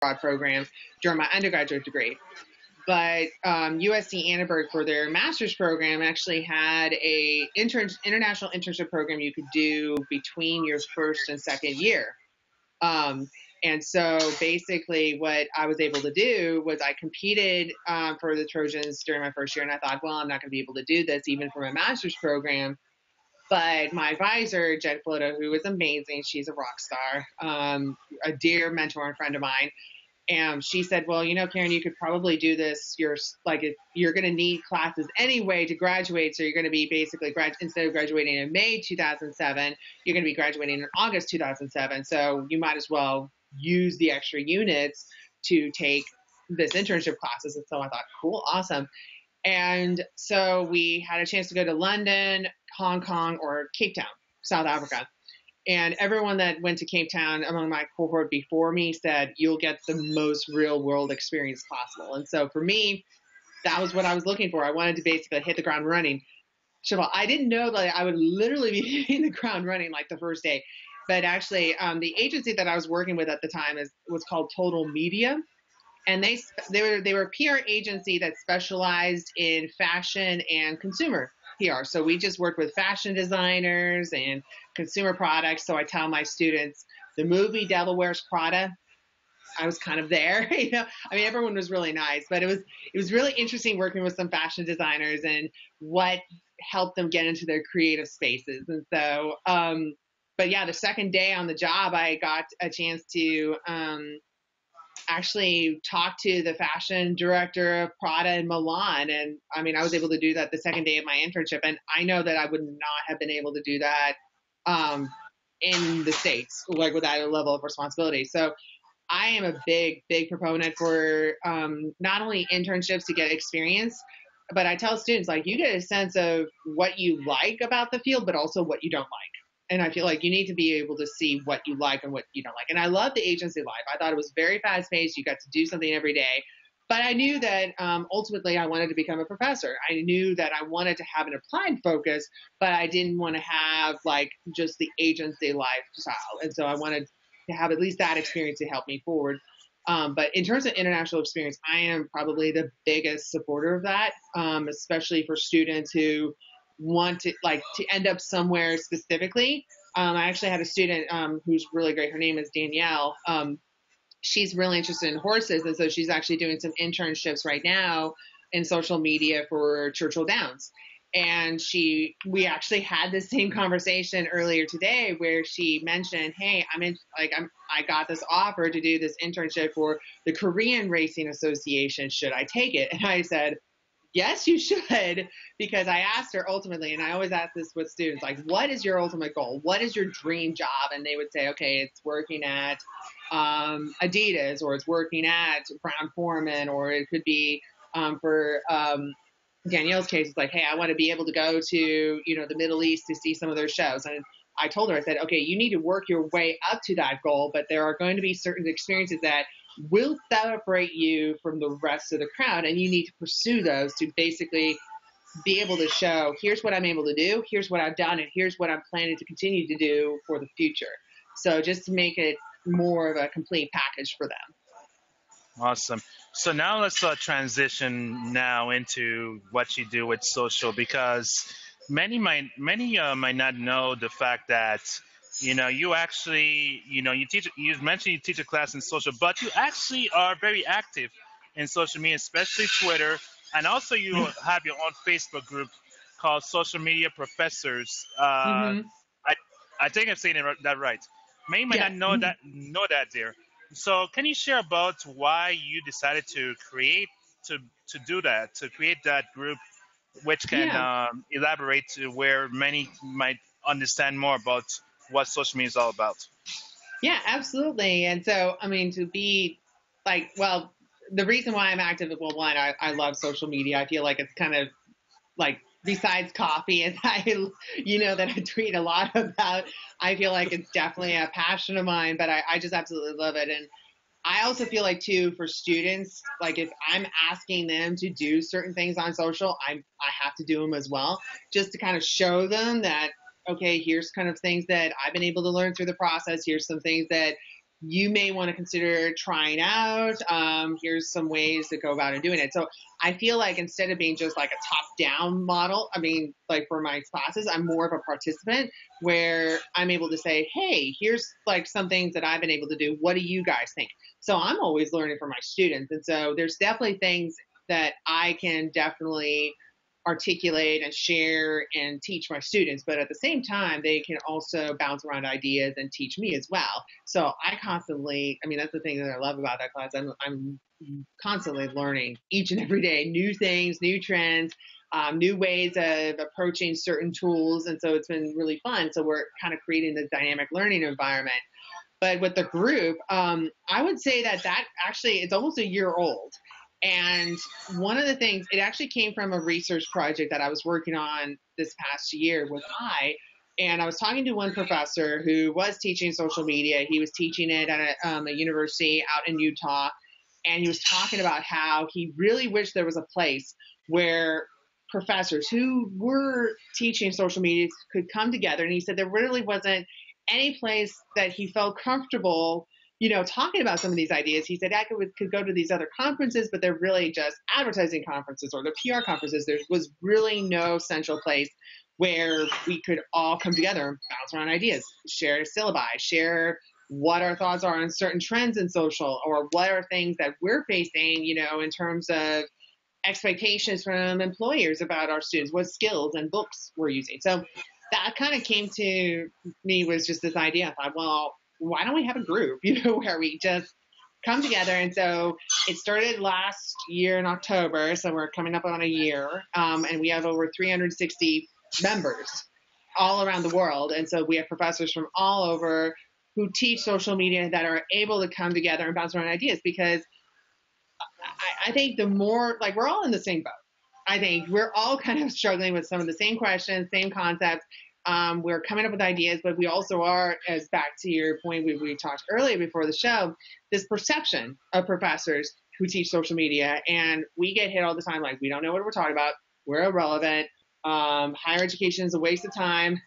abroad program during my undergraduate degree. But USC Annenberg, for their master's program, actually had a international internship program you could do between your first and second year. Um, and so basically what I was able to do was I competed for the Trojans during my first year, and I thought, well, I'm not going to be able to do this even for my master's program. But my advisor, Jen Floto, who was amazing, she's a rock star, a dear mentor and friend of mine, and she said, well, Karen, you could probably do this. You're going to need classes anyway to graduate. So you're going to be basically, instead of graduating in May 2007, you're going to be graduating in August 2007. So you might as well use the extra units to take this internship classes. And so I thought, cool, awesome. And so we had a chance to go to London, Hong Kong, or Cape Town, South Africa. And everyone that went to Cape Town among my cohort before me said, you'll get the most real world experience possible. And so for me, that was what I was looking for. I wanted to basically hit the ground running. I didn't know that I would literally be hitting the ground running like the first day. But actually, the agency that I was working with at the time was called Total Media. And they were a PR agency that specialized in fashion and consumer PR. So we just worked with fashion designers and consumer products. So I tell my students, the movie Devil Wears Prada, I was kind of there. Everyone was really nice, but it was really interesting working with some fashion designers and what helped them get into their creative spaces. And so, but yeah, the second day on the job, I got a chance to actually talk to the fashion director of Prada in Milan. And I was able to do that the second day of my internship. And I know that I would not have been able to do that in the States, like with that level of responsibility. So I am a big, big proponent for not only internships to get experience, but I tell students, like, you get a sense of what you like about the field, but also what you don't like. And I feel like you need to be able to see what you like and what you don't like. And I love the agency life. I thought it was very fast paced. You got to do something every day. But I knew that ultimately I wanted to become a professor. I knew that I wanted to have an applied focus, but I didn't want to have like just the agency lifestyle. And so I wanted to have at least that experience to help me forward. But in terms of international experience, I am probably the biggest supporter of that, especially for students who want to end up somewhere specifically. I actually had a student who's really great. Her name is Danielle. She's really interested in horses, and so she's actually doing some internships right now in social media for Churchill Downs. And we actually had the same conversation earlier today where she mentioned, hey, I got this offer to do this internship for the Korean Racing Association. Should I take it? And I said, yes, you should, because I asked her ultimately, and I always ask this with students, like, what is your ultimate goal? What is your dream job? And they would say, okay, it's working at Adidas, or it's working at Brown-Forman, or it could be for Danielle's case, it's like, hey, I want to be able to go to, the Middle East to see some of their shows. And I told her, I said, okay, you need to work your way up to that goal, but there are going to be certain experiences that will separate you from the rest of the crowd, and you need to pursue those to basically be able to show, here's what I'm able to do, here's what I've done, and here's what I'm planning to continue to do for the future. So just to make it more of a complete package for them. Awesome. So now let's transition now into what you do with social, because many might not know the fact that you actually, you mentioned you teach a class in social, but you actually are very active in social media, especially Twitter. And also you have your own Facebook group called Social Media Professors. I think I'm saying that right. Many might not know that there. So can you share about why you decided to create that group, which can elaborate to where many might understand more about what social media is all about? Yeah, absolutely. And so, to be the reason why I'm active is, well, one, I love social media. I feel like it's kind of like, besides coffee, and that I tweet a lot about, I feel like it's definitely a passion of mine, but I just absolutely love it. And I also feel like, too, for students, like, if I'm asking them to do certain things on social, I have to do them as well, just to kind of show them that, okay, here's kind of things that I've been able to learn through the process. Here's some things that you may want to consider trying out. Here's some ways to go about and doing it. So I feel like instead of being just like a top down model, I mean, like for my classes, I'm more of a participant where I'm able to say, hey, here's like some things that I've been able to do. What do you guys think? So I'm always learning from my students. And so there's definitely things that I can definitely articulate and share and teach my students, but at the same time they can also bounce around ideas and teach me as well. So I constantly, I mean, that's the thing that I love about that class. I'm constantly learning each and every day new things, new trends, new ways of approaching certain tools, and so it's been really fun. So we're kind of creating this dynamic learning environment. But with the group, I would say that actually it's almost a year old. And one of the things, it actually came from a research project that I was working on this past year with and I was talking to one professor who was teaching social media. He was teaching it at a university out in Utah. And he was talking about how he really wished there was a place where professors who were teaching social media could come together. And he said there really wasn't any place that he felt comfortable talking about some of these ideas. He said I could go to these other conferences, but they're really just advertising conferences or the PR conferences. There was really no central place where we could all come together and bounce around ideas, share syllabi, share what our thoughts are on certain trends in social, or what are things that we're facing, in terms of expectations from employers about our students, what skills and books we're using. So that kind of came to me, was just this idea. I thought, well, why don't we have a group, where we just come together? And so it started last year in October. So we're coming up on a year, and we have over 360 members all around the world. And so we have professors from all over who teach social media that are able to come together and bounce around ideas, because I think the more, like, we're all in the same boat. I think we're all kind of struggling with some of the same questions, same concepts. We're coming up with ideas, but we also are, as back to your point we talked earlier before the show, this perception of professors who teach social media. And we get hit all the time, like, we don't know what we're talking about. We're irrelevant. Higher education is a waste of time.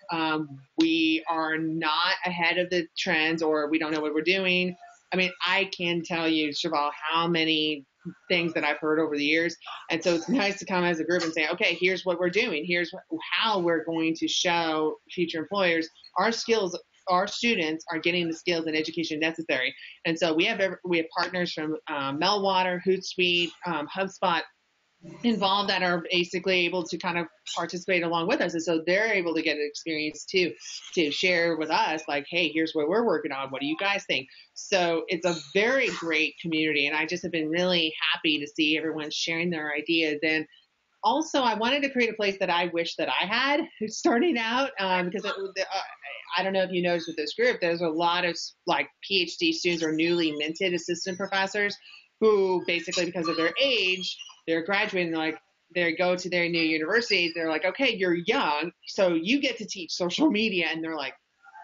We are not ahead of the trends, or we don't know what we're doing. I mean, I can tell you, Cheval, how many things that I've heard over the years. And so it's nice to come as a group and say, okay, here's what we're doing. Here's how we're going to show future employers our skills. Our students are getting the skills and education necessary. And so we have partners from Meltwater, Hootsuite, HubSpot involved that are basically able to kind of participate along with us. And so they're able to get an experience too, to share with us, like, hey, here's what we're working on. What do you guys think? So it's a very great community. And I just have been really happy to see everyone sharing their ideas. And also, I wanted to create a place that I wish that I had starting out, because I don't know if you noticed with this group, there's a lot of like PhD students or newly minted assistant professors who basically, because of their age, they're graduating, like, they go to their new universities. They're like, okay, you're young, so you get to teach social media. And they're like,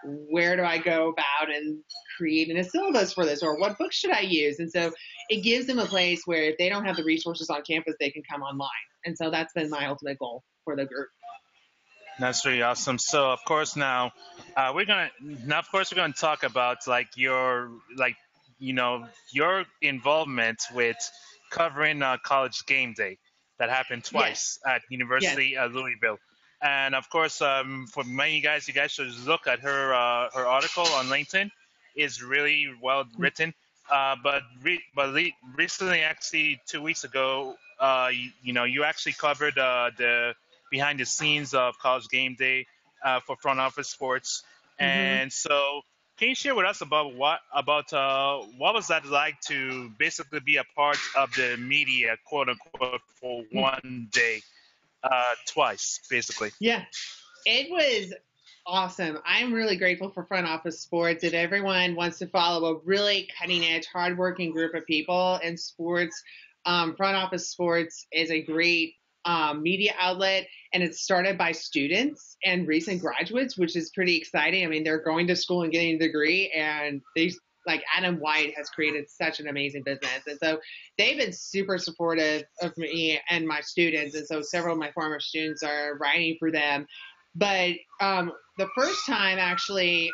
where do I go about and creating a syllabus for this? Or what books should I use? And so it gives them a place where if they don't have the resources on campus, they can come online. And so that's been my ultimate goal for the group. That's really awesome. So of course now we're gonna talk about like your your involvement with covering college game day that happened twice at University of Louisville. And of course, for many guys, you guys should look at her article on LinkedIn. It's really well written. But recently, actually 2 weeks ago, you actually covered the behind the scenes of college game day for front office sports. And so, can you share with us about what was that like to basically be a part of the media, quote unquote, for one day, twice, basically? Yeah, it was awesome. I'm really grateful for front office sports, and everyone wants to follow a really cutting edge, hardworking group of people in sports. Front office sports is a great media outlet, and it's started by students and recent graduates, which is pretty exciting. I mean, they're going to school and getting a degree, and like Adam White has created such an amazing business. And so they've been super supportive of me and my students. And so several of my former students are writing for them. But the first time, actually,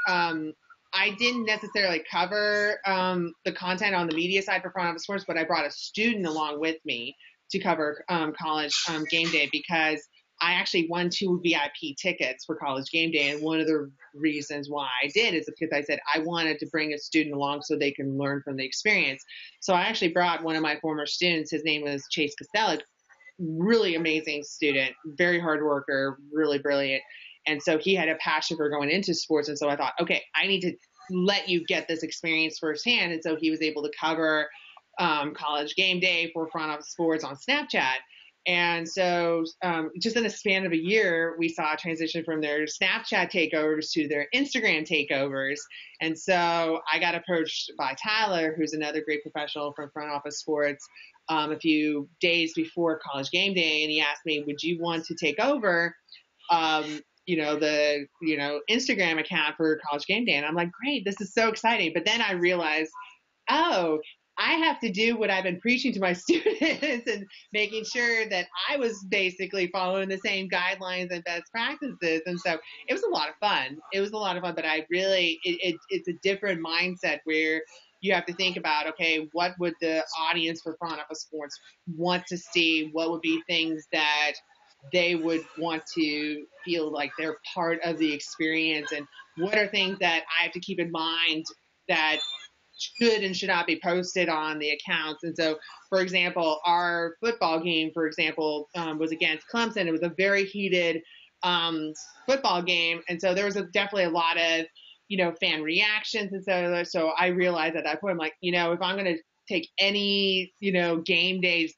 I didn't necessarily cover the content on the media side for front office sports, but I brought a student along with me to cover college game day because I actually won 2 VIP tickets for college game day. And one of the reasons why I did is because I said I wanted to bring a student along so they can learn from the experience. So I actually brought one of my former students. His name was Chase Costello, really amazing student, very hard worker, really brilliant. And so he had a passion for going into sports. And so I thought, okay, I need to let you get this experience firsthand. And so he was able to cover college game day for front office sports on Snapchat. And so just in a span of a year, we saw a transition from their Snapchat takeovers to their Instagram takeovers. And so I got approached by Tyler, who's another great professional from front office sports, a few days before college game day. And he asked me, would you want to take over the Instagram account for college game day? And I'm like, great, this is so exciting. But then I realized, oh, I have to do what I've been preaching to my students and making sure that I was basically following the same guidelines and best practices. And so it was a lot of fun. But I really, it's a different mindset where you have to think about, okay, what would the audience for front office sports want to see? What would be things that they would want to feel like they're part of the experience? And what are things that I have to keep in mind that should and should not be posted on the accounts? And so, for example, our football game, was against Clemson. It was a very heated football game. And so there was definitely a lot of, fan reactions. And so I realized at that point, I'm like, if I'm going to take any, game days,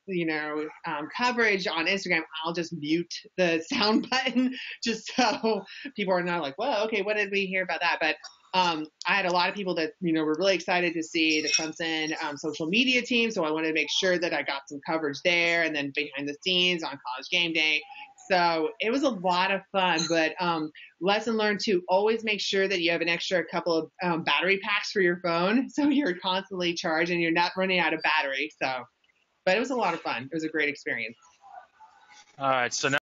coverage on Instagram, I'll just mute the sound button just so people are not like, whoa, okay, what did we hear about that? But I had a lot of people that, were really excited to see the Clemson social media team. So I wanted to make sure that I got some coverage there and then behind the scenes on college game day. So it was a lot of fun, but lesson learned to always make sure that you have an extra couple of battery packs for your phone. So you're constantly charged and you're not running out of battery. But it was a lot of fun. It was a great experience. All right. So now